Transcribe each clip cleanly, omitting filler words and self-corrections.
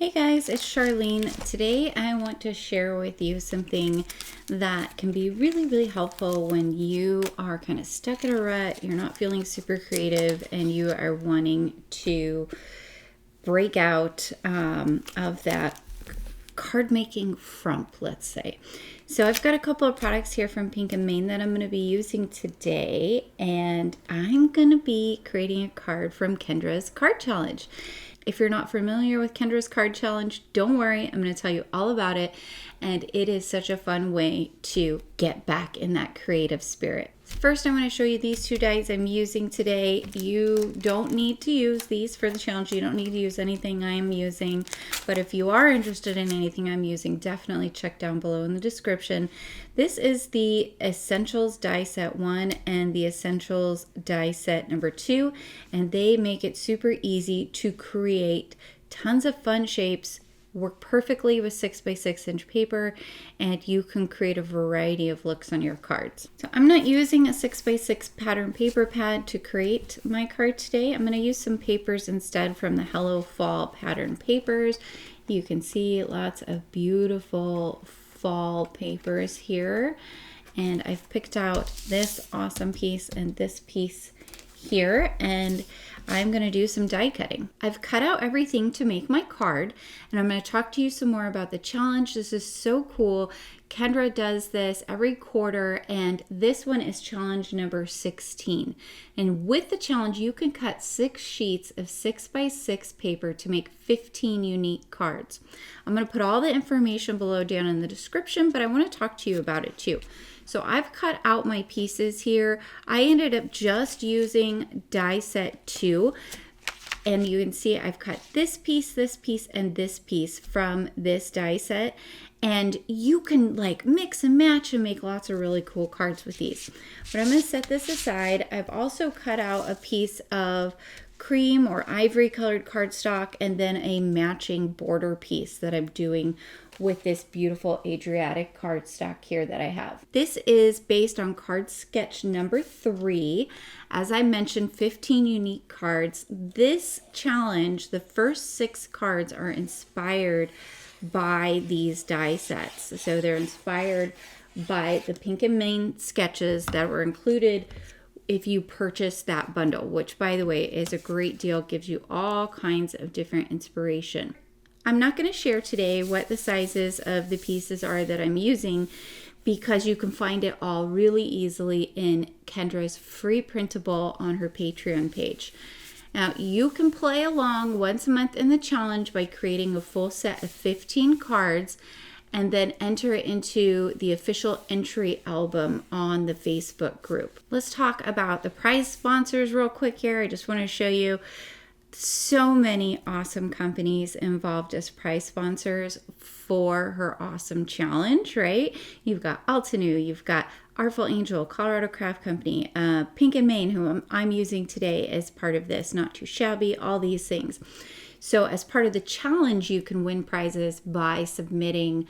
Hey guys, it's Charlene. Today I want to share with you something that can be really helpful when you are kind of stuck in a rut, you're not feeling super creative, and you are wanting to break out of that card making frump, let's say. So I've got a couple of products here from Pink and Main that I'm going to be using today, and I'm going to be creating a card from Kendra's card challenge. If you're not familiar with Kendra's card challenge, don't worry, I'm going to tell you all about it, and it is such a fun way to get back in that creative spirit. First, I want to show you these two dies I'm using today. You don't need to use these for the challenge. You don't need to use anything I'm using, but if you are interested in anything I'm using, definitely check down below in the description. This is the Essentials die set 1 and the Essentials die set number 2, and they make it super easy to create tons of fun shapes, work perfectly with 6x6 inch paper, and you can create a variety of looks on your cards. So I'm not using a 6x6 pattern paper pad to create my card today. I'm going to use some papers instead from the Hello Fall pattern papers. You can see lots of beautiful fall papers here, and I've picked out this awesome piece and this piece here, and I'm going to do some die cutting. I've cut out everything to make my card, and I'm going to talk to you some more about the challenge. This is so cool. Kendra does this every quarter, and this one is challenge number 16. And with the challenge, you can cut 6 sheets of 6x6 paper to make 15 unique cards. I'm going to put all the information below down in the description, but I want to talk to you about it too. So I've cut out my pieces here. I ended up just using die set 2. And you can see I've cut this piece, and this piece from this die set. And you can like mix and match and make lots of really cool cards with these. But I'm going to set this aside. I've also cut out a piece of cream or ivory colored cardstock and then a matching border piece that I'm doing with this beautiful Adriatic cardstock here that I have. This is based on card sketch number 3. As I mentioned, 15 unique cards. This challenge, the first 6 cards are inspired by these die sets. So they're inspired by the Pink and Main sketches that were included if you purchase that bundle, which by the way is a great deal, gives you all kinds of different inspiration. I'm not going to share today what the sizes of the pieces are that I'm using, because you can find it all really easily in Kendra's free printable on her Patreon page. Now, you can play along once a month in the challenge by creating a full set of 15 cards and then enter it into the official entry album on the Facebook group. Let's talk about the prize sponsors real quick here. I just want to show you so many awesome companies involved as prize sponsors for her awesome challenge, right? You've got Altenew, you've got Artful Angel, Colorado Craft Company, Pink and Main, who I'm using today as part of this, Not Too Shabby, all these things. So as part of the challenge, you can win prizes by submitting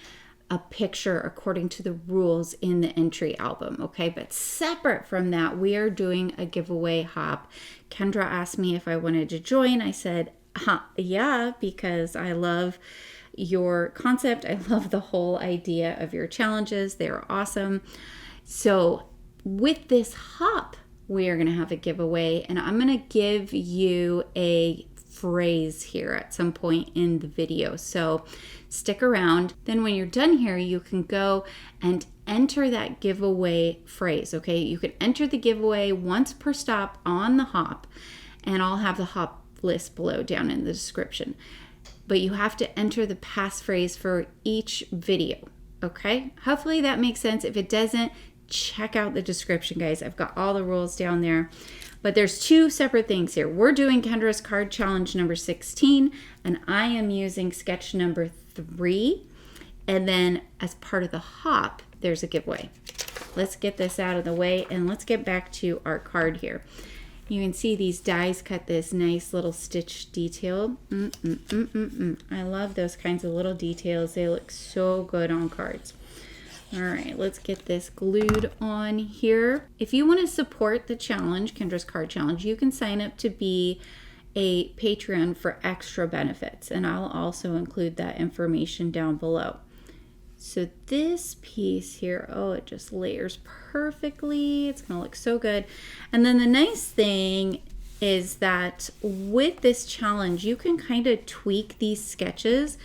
a picture according to the rules in the entry album, okay? But separate from that, we are doing a giveaway hop. Kendra asked me if I wanted to join. I said, yeah, because I love your concept. I love the whole idea of your challenges. They're awesome. So with this hop, we are going to have a giveaway, and I'm going to give you a phrase here at some point in the video, so stick around. Then when you're done here, you can go and enter that giveaway phrase, okay? You can enter the giveaway once per stop on the hop, and I'll have the hop list below down in the description, but you have to enter the passphrase for each video, okay? Hopefully that makes sense. If it doesn't, check out the description, guys. I've got all the rules down there. But there's 2 separate things here. We're doing Kendra's card challenge number 16, and I am using sketch number 3. And then as part of the hop, there's a giveaway. Let's get this out of the way, and let's get back to our card here. You can see these dies cut this nice little stitch detail. I love those kinds of little details. They look so good on cards. All right, let's get this glued on here. If you want to support the challenge, Kendra's card challenge, you can sign up to be a Patreon for extra benefits, and I'll also include that information down below. So this piece here, oh, it just layers perfectly. It's gonna look so good. And then the nice thing is that with this challenge, you can kind of tweak these sketches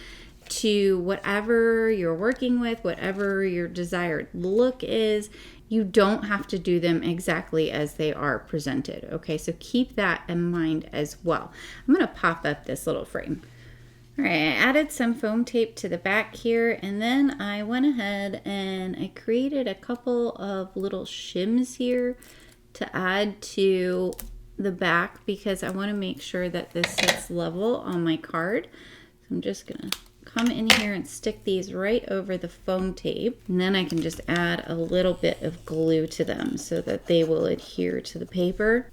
to whatever you're working with, whatever your desired look is. You don't have to do them exactly as they are presented, okay? So keep that in mind as well. I'm gonna pop up this little frame. All right, I added some foam tape to the back here, and then I went ahead and I created a couple of little shims here to add to the back because I want to make sure that this sits level on my card. So I'm just gonna come in here and stick these right over the foam tape, and then I can just add a little bit of glue to them so that they will adhere to the paper.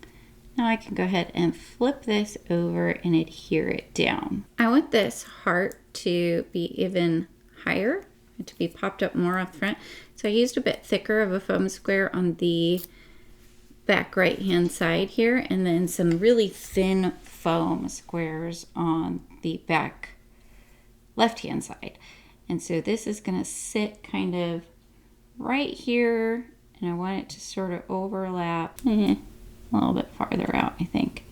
Now I can go ahead and flip this over and adhere it down. I want this heart to be even higher, to be popped up more up front. So I used a bit thicker of a foam square on the back right hand side here, and then some really thin foam squares on the back left hand side. And so this is going to sit kind of right here, and I want it to sort of overlap a little bit farther out, I think.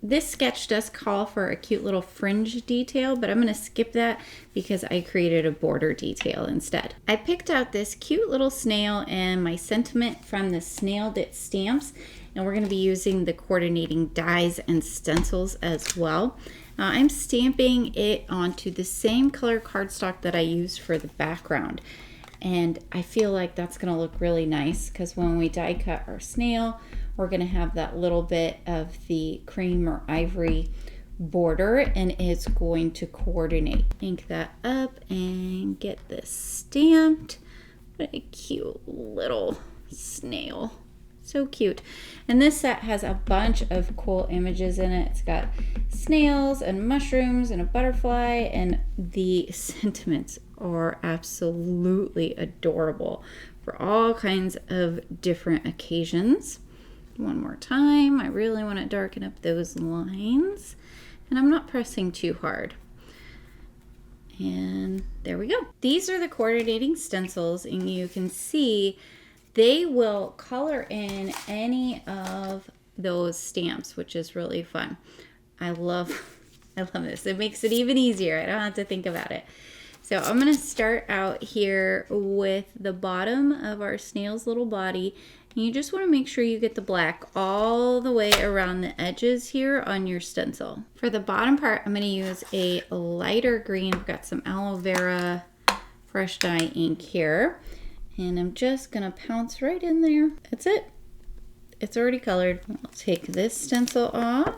This sketch does call for a cute little fringe detail, but I'm going to skip that because I created a border detail instead. I picked out this cute little snail and my sentiment from the Snailed It Stamps, and we're going to be using the coordinating dies and stencils as well. I'm stamping it onto the same color cardstock that I used for the background, and I feel like that's going to look really nice because when we die cut our snail, we're going to have that little bit of the cream or ivory border, and it's going to coordinate. Ink that up and get this stamped. What a cute little snail. So cute. And this set has a bunch of cool images in it. It's got snails and mushrooms and a butterfly, and the sentiments are absolutely adorable for all kinds of different occasions. One more time. I really want to darken up those lines, and I'm not pressing too hard. And there we go. These are the coordinating stencils, and you can see they will color in any of those stamps, which is really fun. I love this. It makes it even easier. I don't have to think about it. So I'm going to start out here with the bottom of our snail's little body. And you just want to make sure you get the black all the way around the edges here on your stencil. For the bottom part, I'm going to use a lighter green. I've got some aloe vera fresh dye ink here. And I'm just going to pounce right in there. That's it. It's already colored. I'll take this stencil off.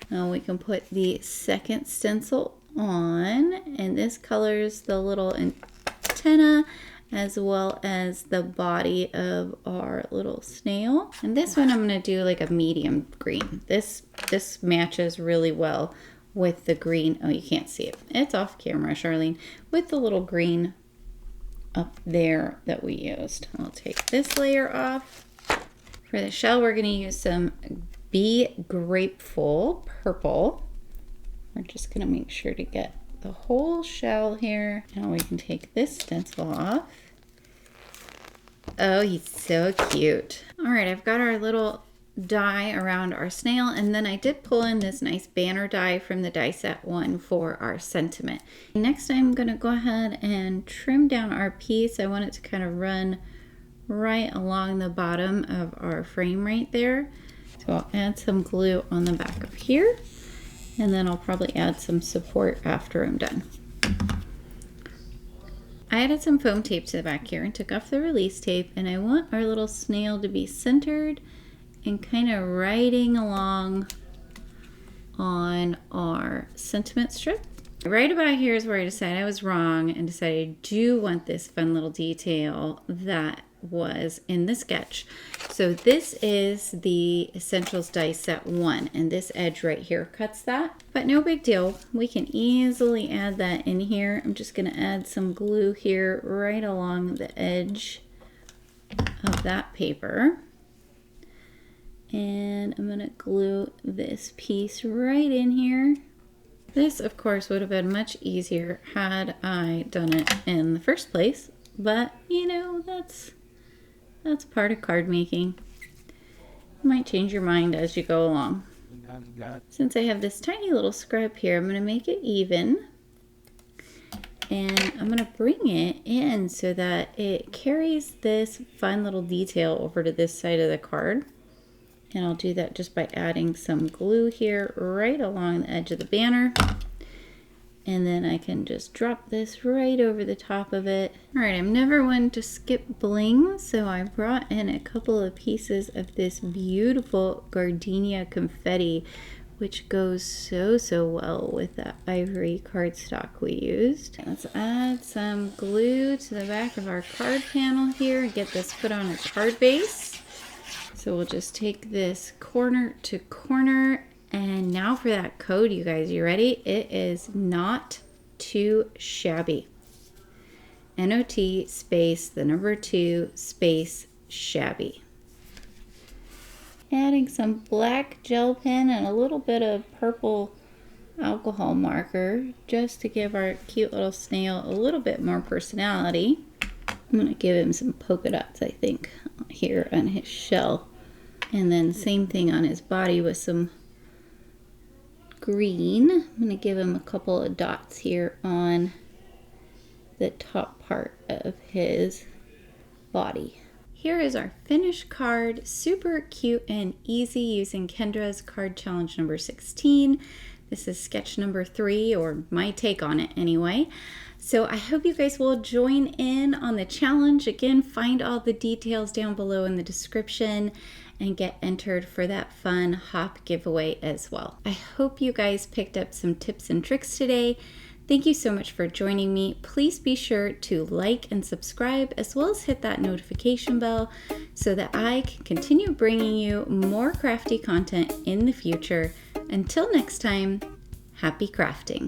Now we can put the second stencil on, and this colors the little antenna as well as the body of our little snail. And this one I'm going to do like a medium green. This matches really well with the green. Oh, you can't see it. It's off camera, Charlene. With the little green up there that we used. I'll take this layer off. For the shell, we're going to use some Be Grateful purple. We're just going to make sure to get the whole shell here. Now we can take this stencil off. Oh, he's so cute. All right, I've got our little die around our snail, and then I did pull in this nice banner die from the die set one for our sentiment. Next, I'm going to go ahead and trim down our piece. I want it to kind of run right along the bottom of our frame right there. So I'll add some glue on the back of here, and then I'll probably add some support after I'm done. I added some foam tape to the back here and took off the release tape, and I want our little snail to be centered and kind of riding along on our sentiment strip. Right about here is where I decided I was wrong and decided I do want this fun little detail that was in the sketch. So this is the Essentials Die Set 1, and this edge right here cuts that, but no big deal. We can easily add that in here. I'm just going to add some glue here right along the edge of that paper. And I'm gonna glue this piece right in here. This, of course, would have been much easier had I done it in the first place, but you know, that's part of card making. You might change your mind as you go along. Since I have this tiny little scrap here, I'm gonna make it even. And I'm gonna bring it in so that it carries this fun little detail over to this side of the card. And I'll do that just by adding some glue here right along the edge of the banner. And then I can just drop this right over the top of it. All right, I'm never one to skip bling, so I brought in a couple of pieces of this beautiful Gardenia confetti, which goes so well with the ivory cardstock we used. Let's add some glue to the back of our card panel here and get this put on a card base. So we'll just take this corner to corner. And now for that code, you guys, you ready? It is not too shabby. NOT space the number 2 space shabby. Adding some black gel pen and a little bit of purple alcohol marker just to give our cute little snail a little bit more personality. I'm gonna give him some polka dots, I think, here on his shell. And then same thing on his body with some green. I'm gonna give him a couple of dots here on the top part of his body. Here is our finished card, super cute and easy using Kendra's card challenge number 16. This is sketch number 3, or my take on it anyway. So I hope you guys will join in on the challenge. Again, find all the details down below in the description and get entered for that fun hop giveaway as well. I hope you guys picked up some tips and tricks today. Thank you so much for joining me. Please be sure to like and subscribe, as well as hit that notification bell so that I can continue bringing you more crafty content in the future. Until next time, happy crafting.